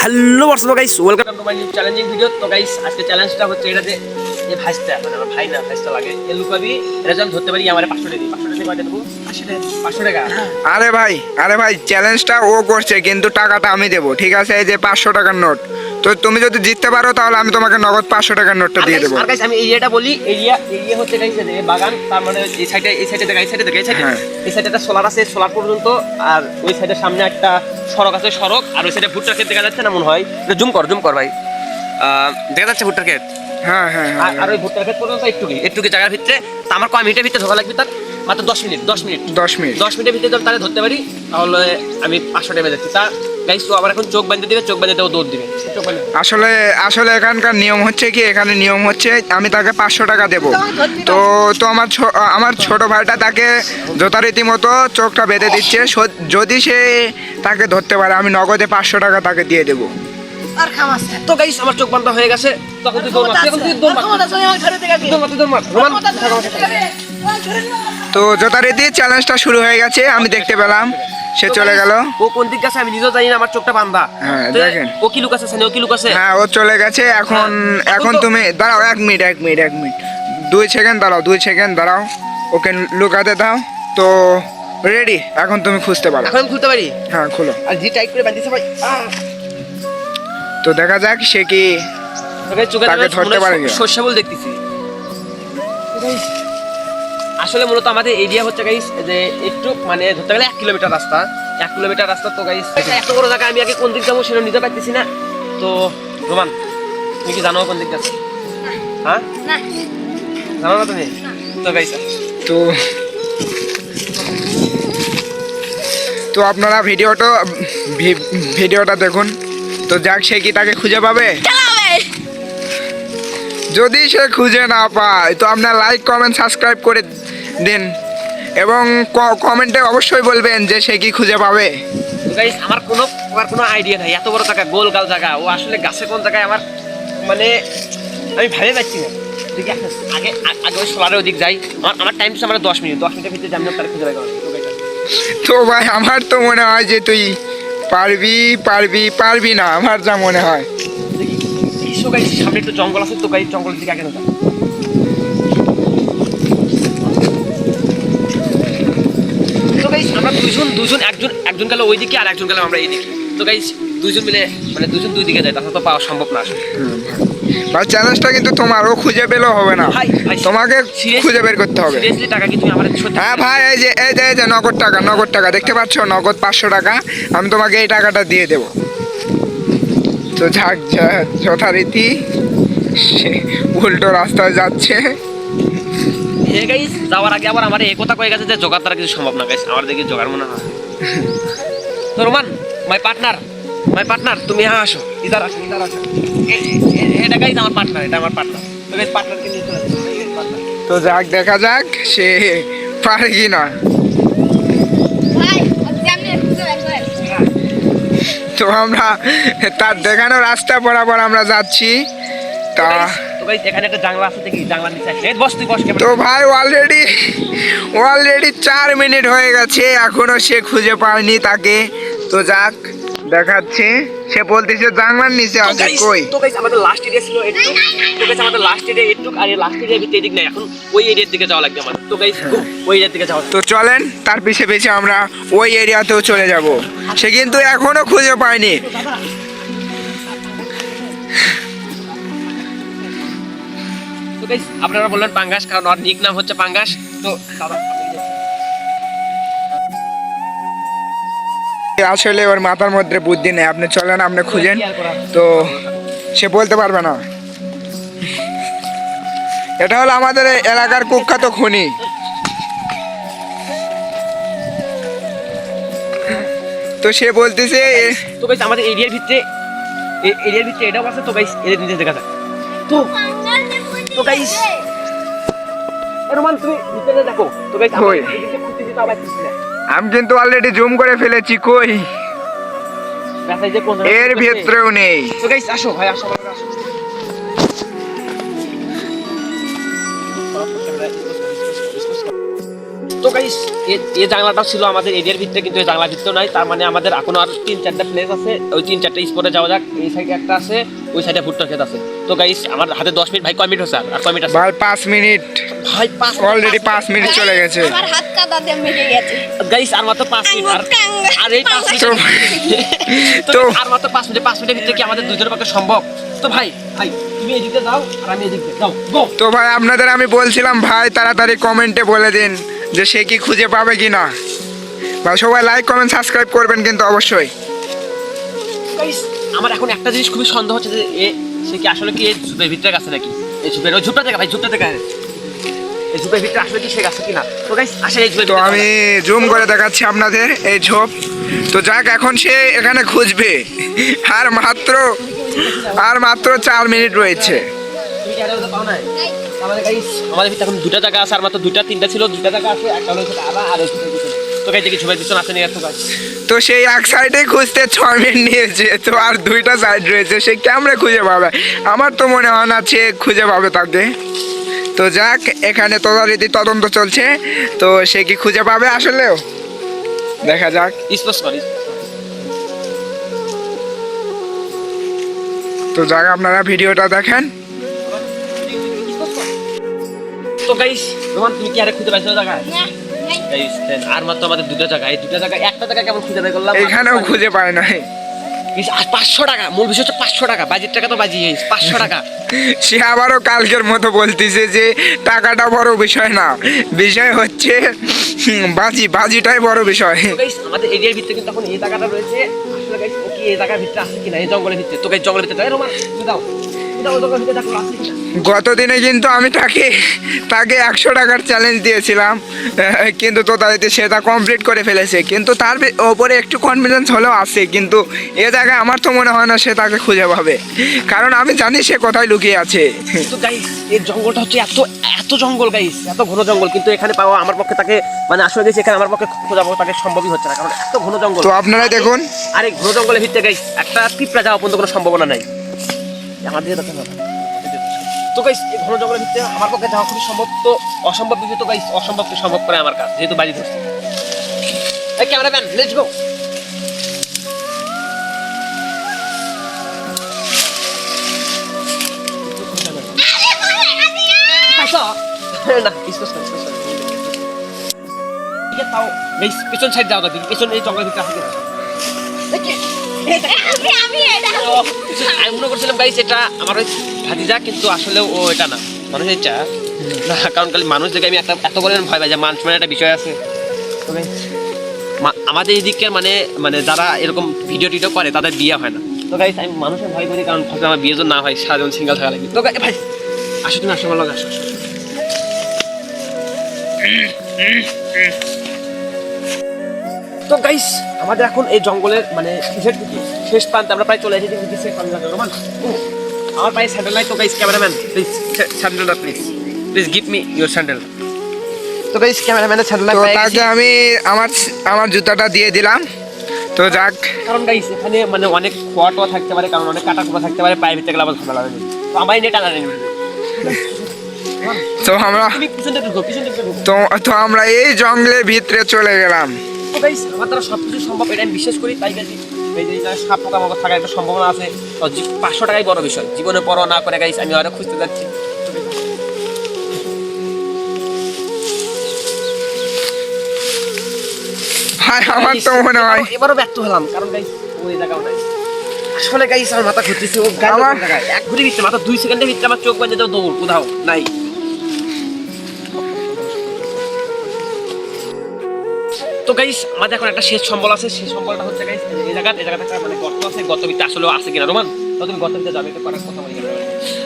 Hello WhatsApp guys, welcome to my new challenging video. তো guys আজকে চ্যালেঞ্জটা হচ্ছে এটা যে এই ভাইসটা মানে আমার ভাই না ভাইসটা লাগে এ লুকাবি এটা যখন ধরতে পারি আমার 500 টাকা 500 টাকা কয়টা দেবো 500 টাকা। আরে ভাই চ্যালেঞ্জটা ও করছে কিন্তু টাকাটা আমি দেবো, ঠিক আছে? এই যে 500 টাকার নোট, তো তুমি যদি জিততে পারো তাহলে আমি তোমাকে নগদ 500 টাকার নোটটা দিয়ে দেবো। আর গাইস আমি এরিয়াটা বলি, এরিয়া হচ্ছে গাইস এই বাগান, তার মানে এই সাইডে দেখা এই সাইডে একটা সোলার আছে, সোলার পর্যন্ত। আর ওই সাইডের সামনে একটা সড়ক আছে, সড়ক। আর ওই সাইডে ভুট্টার ক্ষেত দেখা যাচ্ছে না মনে হয়, জুম কর ভাই, দেখা যাচ্ছে ভুট্টার ক্ষেত। হ্যাঁ। আর ওই ভুট্টার ক্ষেত পর্যন্ত একটু জায়গার ভিতরে। তা আমার কয় মিনিটের ভিতরে ঢোকা লাগবে? তার মাত্র 10 মিনিটের ভিতরে তাহলে ধরতে পারি, তাহলে আমি 500 টাকা যাচ্ছি। তা গাইস তো আবার এখন চোখ বাঁধতে দিবে, চোখ বাঁধতে দৌড় দিবে। আসলে এখানকার নিয়ম হচ্ছে কি, এখানে নিয়ম হচ্ছে আমি তাকে 500 টাকা দেবো। তো আমার ছোট ভাইটা তাকে যথারীতি মতো চোখটা বেঁধে দিচ্ছে। যদি সে তাকে ধরতে পারে আমি নগদে 500 টাকা তাকে দিয়ে দেবো। তো গাইস আমার চোখ বাঁধা হয়ে গেছে। তখন তুই তো যথারীতি চ্যালেঞ্জটা শুরু হয়ে গেছে, আমি দেখতে পেলাম সে চলে গেল। ও কোন দিক গেছে আমি নিজেও জানি না, আমার চোখটা বাঁধা। হ্যাঁ দেখেন, ও কি লুক আছে, ও কি লুক আছে। হ্যাঁ ও চলে গেছে। এখন তুমি দাঁড়াও, 1 মিনিট 2 সেকেন্ড দাঁড়াও, 2 সেকেন্ড দাঁড়াও, ওকে লুকাতে দাও। তো রেডি, এখন তুমি খুঁজতে পারো। এখন খুলতে পারি? হ্যাঁ খুলো। আর জি টাইট করে বাঁধিছে ভাই। তো দেখা যাক সে কি তাকে ধরতে পারে কিনা। সর্ষে বল দেখতেছি। আসলে মূলত আমাদের এরিয়া হচ্ছে গাইস যে একটু মানে ধরতে গেলে 1 কিলোমিটার রাস্তা, 1 কিলোমিটার রাস্তা। তো গাইস এত বড় জায়গা আমি আগে কোন দিক যাবো সেটা নিতে পারতেছি না। তো রোমান তুমি কি জানো কোন দিক যাচ্ছে? হ্যাঁ জানো না তুমি? তো গাইস তো আপনারা ভিডিওটা দেখুন। তো যাক সে কি তাকে খুঁজে পাবে। যদি সে খুঁজে না পায় তো আপনার লাইক কমেন্ট সাবস্ক্রাইব করে দিন এবং কমেন্টে অবশ্যই বলবেন যে সে কি খুঁজে পাবে। গাইস আমার কোনো আইডিয়া নাই, এত বড় জায়গা, গোলগাল জায়গা, ও আসলে গাছে কোন জায়গায় আমার মানে আমি ভেবে পাচ্ছি না। দেখি আগে ওই সোলারের ওদিক যাই। আমার টাইম ছিল আমার 10 মিনিটের ভিতরে আমি তার খুঁজে পাই। তো ভাই আমার তো মনে হয় যে তুই পারবি না, আমার যা মনে হয়। সামনে একটু জঙ্গল আছে, তো গাইস জঙ্গলের দিকে আগে না যা। তো গাইস আমরা দুজন একজন গেল ওই দিকে আর একজন গেলাম আমরা এই দিকে। তো গাইস দুজন মিলে মানে দুই দিকে যায়, তাহলে তো পাওয়া সম্ভব না আসলে। ভাই চ্যালেঞ্জটা কিন্তু তোমার, ও খুঁজে পেলেও হবে না, তোমাকে খুঁজে বের করতে হবে। সিরিয়াসলি টাকা কি তুমি আমাদের সত্যি? হ্যাঁ ভাই, এই যে নগদ টাকা দেখতে পাচ্ছ, নগদ 500 টাকা আমি তোমাকে এই টাকাটা দিয়ে দেবো। তো যাক যথারীতি সে উল্টো রাস্তায় যাচ্ছে। হে গাইস যাওয়ার আগে আবার আমার এই কথা কয়ে গেছে যে জোগাড় দ্বারা কিছু সম্ভব না। গাইস আমার দেখি জোগাড় মনে হয়। তো রোমান মাই পার্টনার তুমি আসো, ইধার আসো। এটা গাইস আমার পার্টনার, তো গাইস পার্টনারকে নিয়ে চলে যাই। তো যাক দেখা যাক সে পারে কি না। তো আমরা তার দেখানো রাস্তা বরাবর আমরা যাচ্ছি। তা এখানে একটা জানলা আছে, দেখি জানলার নিচে আছে। বস তুই বস। তো ভাই অলরেডি 4 মিনিট হয়ে গেছে, এখনো সে খুঁজে পায়নি তাকে। তো যাক দেখাচ্ছে, সে বলতেছে জানলার নিচে আছে। কই? তো গাইস আমাদের লাস্ট এরিয়া ছিল একটু, তো গাইস আমাদের লাস্ট এরিয়া একটু, আর এই লাস্ট এরিয়া ভিতরে এদিক নাই, এখন ওই এরিয়ার দিকে যাওয়া লাগবে আমাদের। তো গাইস ওই এরিয়ার দিকে যাওয়া। তো চলেন তার পিছে আমরা ওই এরিয়াতেও চলে যাব। সে কিন্তু এখনো খুঁজে পায়নি। তো গাইস আপনারা বললেন পাঙ্গাস, কারণ ওর নিক নাম হচ্ছে পাঙ্গাস। তো আসলে ওর মাথার মধ্যে বুদ্ধি নেই। আপনি চলেন, আপনি খুঁজেন, তো সে বলতে পারবে না। এটা হলো আমাদের এলাকার কুখ্যাত খনি। তো সে বলতেছে তো গাইস আমাদের এরিয়ার ভিতরে এটাও আছে। তো গাইস এর নিচে দেখা যায়। তো গাইস রোমান তুমি ভিতরে দেখো। তো গাইস আমি এদিকে খুঁজতেছি, তাও পাচ্ছি না। আমি কিন্তু অলরেডি জুম করে ফেলেছি। কই? এর ভিতরেও নেই। তো গাইস আসো ভাই, আসো। তো গাইস এই জানলাটাও ছিল আমাদের এরিয়ার ভিতরে, কিন্তু এই জানলার ভিতরে নাই। তার মানে আমাদের এখনো আর 3-4টা প্লেস আছে, ওই 3-4টা স্পটে যাওয়া যাক। এই সাইডে একটা আছে, ওই সাইডে ভুট্টার ক্ষেত আছে। তো গাইস আমার হাতে 10 মিনিট, ভাই কয় মিনিট হচ্ছে আর কয় মিনিট আছে? ভাই 5 মিনিট, ভাই 5 অলরেডি 5 মিনিট চলে গেছে। আমার হাত কাদা দিয়ে মেরে গেছে। গাইস আর মাত্র 5 মিনিট, আর এই 5 মিনিট তো আর মাত্র 5 মিনিট, 5 মিনিটের ভিতরে কি আমাদের দুজনের পক্ষে সম্ভব? তো ভাই তুমি এদিকে যাও আর আমি এদিকে যাও, গো। তো ভাই আপনাদের আমি বলছিলাম ভাই তাড়াতাড়ি কমেন্টে বলে দিন যে সে কি খুঁজে পাবে কিনা। ভাই সবাই লাইক কমেন্ট সাবস্ক্রাইব করবেন কিন্তু অবশ্যই। গাইস আমার এখন একটা জিনিস খুবই সন্দেহ হচ্ছে যে সে কি আসলে কি এই ঝুপের ভিতরে গেছে নাকি? এই ঝুপের ওই ঝুপটা থেকে, ভাই ঝুপটা থেকে এই ঝুপের ভিতরে আসলে কি সে গেছে কিনা? তো গাইস আসলে এই ঝুপের তো আমি জুম করে দেখাচ্ছি আপনাদের এই ঝোপ। তো যাক এখন সে এখানে খুঁজবে, আর মাত্র 4 মিনিট রয়েছে। তুমি কি আরে পাও না? আমাদের গাইস আমাদের ভিতরে এখন দুটো জায়গা আছে, আর মাত্র 2-3টা ছিল, 2টা জায়গা আছে, একটা হলো আবার আর একটা হলো। তো গাইস দেখি ঝুপের পিছনে আছে নিয়ে আসো গাইস। তো সেই এক সাইডে খুঁজতে 6 মিনিট নিয়েছে, তো আর 2টা সাইড রয়েছে, সে কেমনে খুঁজে পাবে? আমার তো মনে হয় না সে খুঁজে পাবে তাকে। তো যাক এখানে তদন্ত চলছে, তো সে কি খুঁজে পাবে আসলেও দেখা যাক। স্পষ্ট করি। তো যাক আপনারা ভিডিওটা দেখেন। তো গাইস রোমান তুমি কি আরে খুঁজে পাইছো জায়গায়? না, নাই। গাইস আর মাত্র আমাদের দুটো জায়গা, এই দুটো জায়গা, একটা জায়গা কেমন খুঁজে বের করলাম? এখানেও খুঁজে পায় নাই। আর 500 টাকা, মূল বিষয় হচ্ছে 500 টাকা, বাজেট টাকা তো বাজি 500 টাকা। সে আবারও কালকের মতো বলতেছে যে টাকাটা বড় বিষয় না, বিষয় হচ্ছে বাজিটাই বড় বিষয়। গাইস আমাদের এরিয়ার ভিতরে কিন্তু এখন এই জায়গাটা রয়েছে। আসলে গাইস ও কি এই জায়গার ভিতরে আছে কিনা, এই জঙ্গলের ভিতরে? তো গাইস জঙ্গলের ভিতরে রোমান তুমি দাও, জঙ্গলের ভিতরে দেখো আছে কিনা। গতদিনে কিন্তু আমি তাকে 100 টাকার চ্যালেঞ্জ দিয়েছিলাম, কিন্তু তোতারিতে সেটা কমপ্লিট করে ফেলেছে। কিন্তু তার ওপরে একটু কনফিডেন্স হলেও আছে, কিন্তু এ জায়গায় আমার তো মনে হয় না সে তাকে খুঁজে পাবে, কারণ আমি জানি সে কোথায় লুকিয়ে আছে। তো গাইস এই জঙ্গলটা হচ্ছে এত জঙ্গল গাইস, এত ঘন জঙ্গল, কিন্তু এখানে পাওয়া আমার পক্ষে তাকে মানে আসলে গাইস এখানে আমার পক্ষে খোঁজা পাওয়া তাকে সম্ভবই হচ্ছে না, কারণ এত ঘন জঙ্গল। তো আপনারা দেখুন, আর এই ঘন জঙ্গলের ভিতরে গাইস একটা পিঁপড়া যাওয়া পর্যন্ত কোনো সম্ভাবনা নাই। আমাদের দেখেন তো গাইস এই ঘন জঙ্গলের ভিতরে আমার পক্ষে যাওয়া খুবই সম্ভব, তো অসম্ভব বিষয় তো গাইস অসম্ভবকে সম্ভব করে আমার কাজ, যেহেতু বাজি ধরছে। এই ক্যামেরাম্যান লেটস গো। না স্পষ্ট ঠিক আছে, তাও গাইস পিছন সাইড যাও, দেখি পিছন এই জঙ্গলের ভিতরে আছে কিনা। আমি এটা আমি মনে করছিলাম গাইস এটা আমার ওই ভাতিজা, কিন্তু আসলে ও এটা না, মানুষের ইচ্ছা না, কারণ খালি মানুষ দেখে আমি এত করে ভয় পাই যে মানুষ মানে একটা বিষয় আছে। তো guys, আমাদের এদিকের মানে যারা এরকম ভিডিও টিডিও করে তাদের বিয়ে হয় না। তো গাইস আমি মানুষের ভয় করি, কারণ ভাবছি আমার বিয়ে না হয়, সারাজন সিঙ্গেল থাকা লাগে। তো ভাই আসো তুমি আসো, আমার লগে আসো। তো গাইস আমাদের এখন এই জঙ্গলের মানে শেষ প্রান্তে আমরা প্রায় চলে এসেছি। রোমান আমার পায়ে স্যান্ডেল নাই, তো গাইস ক্যামেরাম্যান প্লিজ স্যান্ডেলটা please give me your sandal. তো গাইস ক্যামেরাম্যানের স্যান্ডেল তো তাকে আমি আমার জুতাটা দিয়ে দিলাম। তো যাক, কারণ গাইস এখানে মানে অনেক খোয়া থাকতে পারে, কারণ অনেক কাটা কুটা থাকতে পারে, পায়ের ভিতরে গেলে আবার ঝামেলা হবে। তো আমার নেট আনা নেই। তো আমরা তুমি পিছনটা ঢুকো। তো আমরা এই জঙ্গলের ভিতরে চলে গেলাম। তো গাইস আমার দ্বারা সবকিছু সম্ভব, এটা আমি বিশ্বাস করি। তাই গাইস এই যে সাপ পোকা মাকড় থাকার একটা সম্ভাবনা আছে। তো 500 টাকাই বড় বিষয়, জীবনে পরোয়া না করে গাইস আমি আরো খুঁজতে যাচ্ছি। ভাই আমার তো মনে হয় এবারও ব্যর্থ হলাম, কারণ গাইস ওই জায়গাও নাই। আসলে গাইস আমার মাথা ঘুরতেছে, ও আমার জায়গায় এক ঘুরে ভিতরে মাথা 2 সেকেন্ডের ভিতরে আমার চোখ বাজে যাও দৌড়, কোথাও নাই। তো গাইস আমাদের এখন একটা শেষ সম্বল আছে, সেই সম্বলটা হচ্ছে গাইস এই জায়গাতে একটা মানে গর্ত আছে, গর্ত ভিতরে আসলে আছে কিনা রোমান? তো তুমি গর্তের ভিতরে যাবে, এটা করার কথা বলি।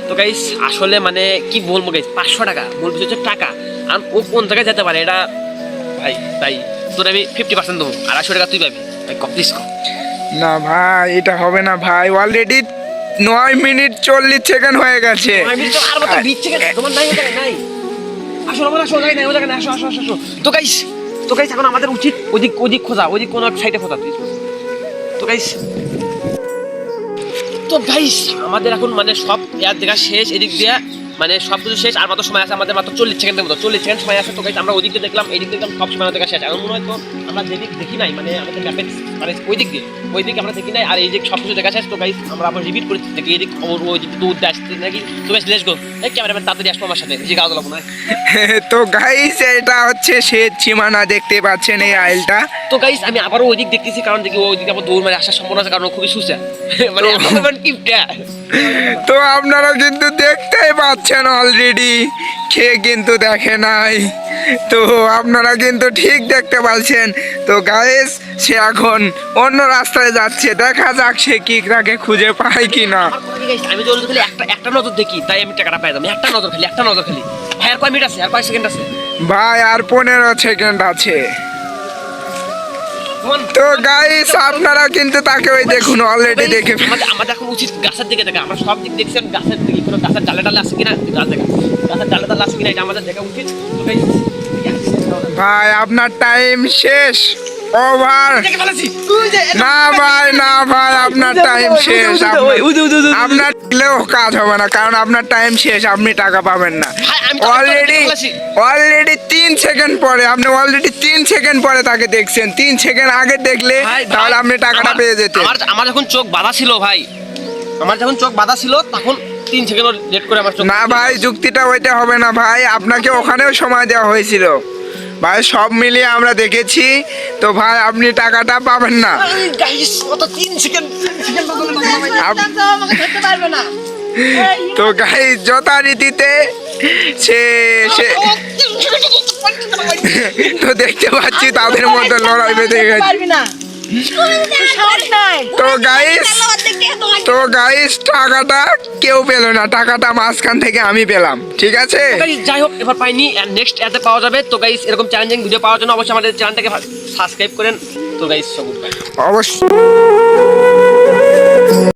তো গাইস আসলে মানে কি বলবো গাইস, 500 টাকা মূল বিষয় হচ্ছে টাকা, আর ও কোন জায়গায় যেতে পারে এটা ভাই তোর আমি 50% দেবো, 250 টাকা তুই পাবি ভাই, প্লিজ কম। না ভাই এটা হবে না ভাই, অলরেডি 9 মিনিট 40 সেকেন্ড হয়ে গেছে। আমি তো আর মত বিচ্ছে কেন তোমার নাই, ওটা নাই। আসো আমার আসো, জায়গা নাই, ও জায়গা নাই, আসো। তো গাইস এখন আমাদের উচিত ওদিক খোঁজা, ওদিক কোন সাইডে খোঁজা। তো গাইস আমাদের এখন মানে সব এর দেখা শেষ, এদিক দিয়ে মানে সব কিছু শেষ, আর মাত্র সময় আছে আমাদের মাত্র 40 সেকেন্ডের মতো, 40 সেকেন্ড সময় আছে। তো গাইস আমরা ওদিকে দেখলাম, এই দিক দেখলাম, সব সময় আমাদের কাছে শেষ। এখন মনে হয় তো আমরা যেদিক দেখি নাই, মানে আমাদের ম্যাপে মানে ওই দিক আমরা দেখি নাই, আর এই দিক সব কিছু দেখা শেষ। তো গাইস আমরা আবার রিপিট করে দেখি এই দিক ওই দিক তো উদ্দেশ্য আসছে নাকি। তো গাইস লেটস গো, এই ক্যামেরাম্যান তাড়াতাড়ি আসবো আমার সাথে, যে গাছ লাগবো না। তো গাইস এটা হচ্ছে শেষ সীমানা, দেখতে পাচ্ছেন এই আইলটা। তো গাইস আমি আবারও ওই দিক দেখতেছি, কারণ দেখি ওই দিকে আবার দৌড় মারে আসার সম্ভাবনা আছে, কারণ ও খুবই সুসা মানে আমার টিপটা। তো আপনারা কিন্তু দেখতেই পাচ্ছেন অলরেডি, কে কিন্তু দেখে নাই, তো আপনারা কিন্তু ঠিক দেখতে পাচ্ছেন। তো গাইস সে এখন অন্য রাস্তায় যাচ্ছে, দেখা যাক সে কি তাকে খুঁজে পায় কিনা। আমি যদি খালি একটা নজর দেখি, তাই আমি টাকাটা পাই যাবো। একটা নজর খালি ভাই। আর কয় মিনিট আছে, আর কয় সেকেন্ড আছে? ভাই আর 15 সেকেন্ড আছে। তো গাইস আপনারা কিন্তু তাকে ওই দেখুন অলরেডি দেখে আমাদের এখন উচিত গাছের দিকে দেখা। আমরা সব দিক দেখছি, গাছের দিকে কোনো গাছের ডালে আছে কিনা, গাছ দেখা, গাছের ডালে আছে কিনা, এটা আমাদের দেখা উচিত। ভাই আপনার টাইম শেষ, ওভার। না ভাই আপনার টাইম শেষ, আপনার দিলেও কাজ হবে না, কারণ আপনার টাইম শেষ, আপনি টাকা পাবেন না। অলরেডি 3 সেকেন্ড পরে, আপনি অলরেডি 3 সেকেন্ড পরে তাকে দেখছেন। 3 সেকেন্ড আগে দেখলে তাহলে আপনি টাকাটা পেয়ে যেতেন। আমার যখন চোখ বাঁধা ছিল ভাই, তখন 3 সেকেন্ড লেট করে আমার চোখ। না ভাই যুক্তিটা ওইটা হবে না ভাই, আপনাকে ওখানেও সময় দেওয়া হয়েছিল ভাই, সব মিলিয়ে আমরা দেখেছি। তো ভাই আপনি টাকাটা পাবেন না। তো গাইস যথারীতিতে সে তো দেখতে পাচ্ছি তাদের মধ্যে লড়াই বেঁধে গেছে। তো গাইস টাকাটা কেউ পেল না, টাকাটা মাঝখান থেকে আমি পেলাম, ঠিক আছে। যাই হোক এবার পাইনি, নেক্সট এতে পাওয়া যাবে। তো গাইস এরকম চ্যালেঞ্জিং ভিডিও পাওয়ার জন্য অবশ্যই আমাদের চ্যানেলটাকে সাবস্ক্রাইব করেন। তো গাইস সব অবশ্যই।